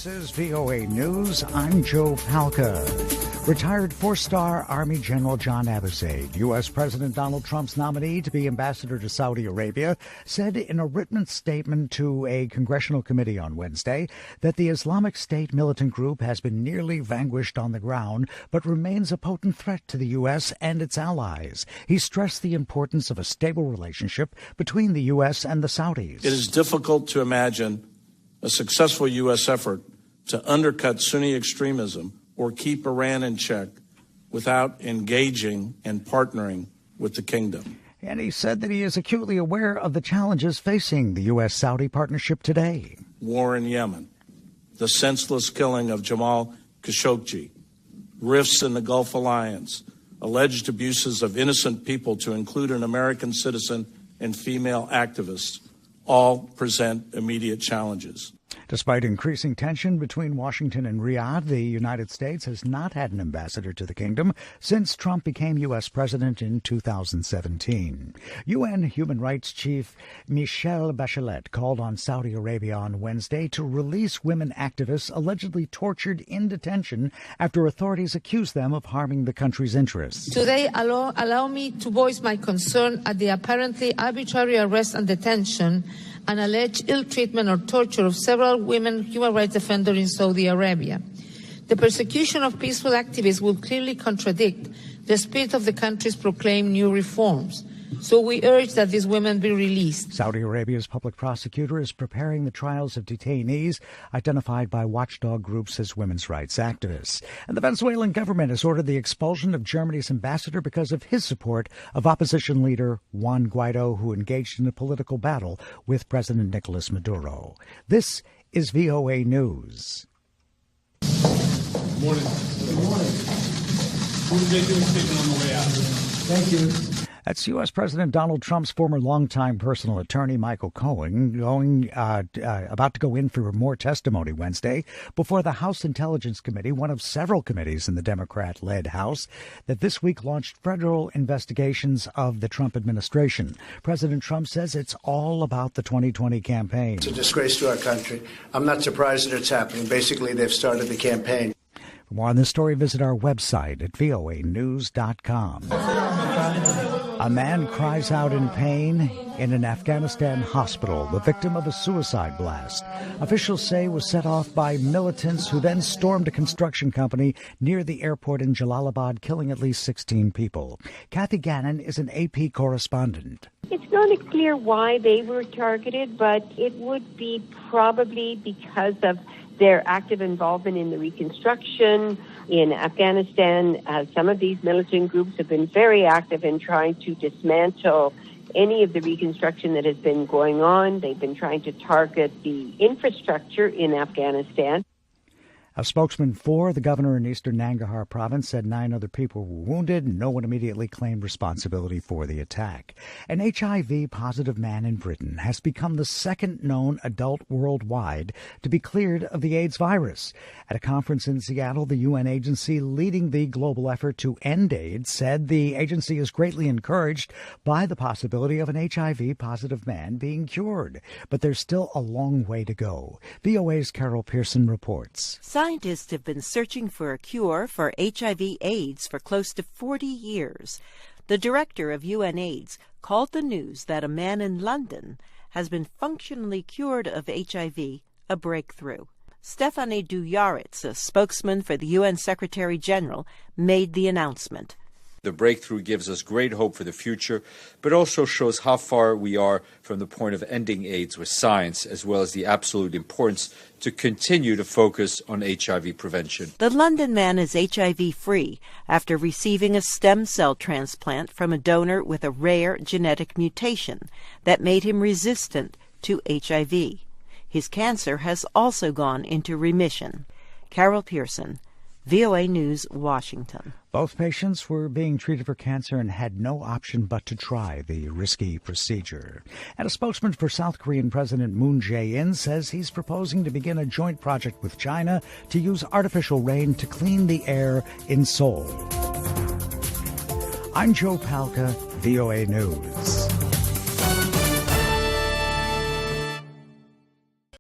This is VOA News. I'm Joe Palca. Retired four-star Army General John Abizaid, U.S. President Donald Trump's nominee to be ambassador to Saudi Arabia, said in a written statement to a congressional committee on Wednesday that the Islamic State militant group has been nearly vanquished on the ground, but remains a potent threat to the U.S. and its allies. He stressed the importance of a stable relationship between the U.S. and the Saudis. It is difficult to imagine a successful U.S. effort to undercut Sunni extremism or keep Iran in check without engaging and partnering with the kingdom. And he said that he is acutely aware of the challenges facing the U.S.-Saudi partnership today. War in Yemen, the senseless killing of Jamal Khashoggi, rifts in the Gulf Alliance, alleged abuses of innocent people to include an American citizen and female activists, all present immediate challenges. Despite increasing tension between Washington and Riyadh, the United States has not had an ambassador to the kingdom since Trump became U.S. president in 2017. UN Human Rights Chief Michelle Bachelet called on Saudi Arabia on Wednesday to release women activists allegedly tortured in detention after authorities accused them of harming the country's interests. Today, allow me to voice my concern at the apparently arbitrary arrest and detention and alleged ill treatment or torture of several women human rights defenders in Saudi Arabia. The persecution of peaceful activists will clearly contradict the spirit of the country's proclaimed new reforms. So we urge that these women be released. Saudi Arabia's public prosecutor is preparing the trials of detainees identified by watchdog groups as women's rights activists. And the Venezuelan government has ordered the expulsion of Germany's ambassador because of his support of opposition leader Juan Guaido, who engaged in a political battle with President Nicolas Maduro. This is VOA News. Good morning. Good morning. Who did they do a statement on the way out? Thank you. That's U.S. President Donald Trump's former longtime personal attorney, Michael Cohen, about to go in for more testimony Wednesday before the House Intelligence Committee, one of several committees in the Democrat-led House, that this week launched federal investigations of the Trump administration. President Trump says it's all about the 2020 campaign. It's a disgrace to our country. I'm not surprised that it's happening. Basically, they've started the campaign. For more on this story, visit our website at voanews.com. A man cries out in pain in an Afghanistan hospital, the victim of a suicide blast. Officials say was set off by militants who then stormed a construction company near the airport in Jalalabad, killing at least 16 people. Kathy Gannon is an AP correspondent. It's not clear why they were targeted, but it would be probably because of their active involvement in the reconstruction in Afghanistan. Some of these militant groups have been very active in trying to dismantle any of the reconstruction that has been going on. They've been trying to target the infrastructure in Afghanistan. A spokesman for the governor in eastern Nangarhar province said 9 other people were wounded. No one immediately claimed responsibility for the attack. An HIV-positive man in Britain has become the second known adult worldwide to be cleared of the AIDS virus. At a conference in Seattle, the UN agency leading the global effort to end AIDS said the agency is greatly encouraged by the possibility of an HIV-positive man being cured. But there's still a long way to go. VOA's Carol Pearson reports. Scientists have been searching for a cure for HIV/AIDS for close to 40 years. The director of UNAIDS called the news that a man in London has been functionally cured of HIV a breakthrough. Stephanie Dujarric, a spokesman for the UN Secretary General, made the announcement. The breakthrough gives us great hope for the future, but also shows how far we are from the point of ending AIDS with science, as well as the absolute importance to continue to focus on HIV prevention. The London man is HIV-free after receiving a stem cell transplant from a donor with a rare genetic mutation that made him resistant to HIV. His cancer has also gone into remission. Carol Pearson, VOA News, Washington. Both patients were being treated for cancer and had no option but to try the risky procedure. And a spokesman for South Korean President Moon Jae-in says he's proposing to begin a joint project with China to use artificial rain to clean the air in Seoul. I'm Joe Palca, VOA News.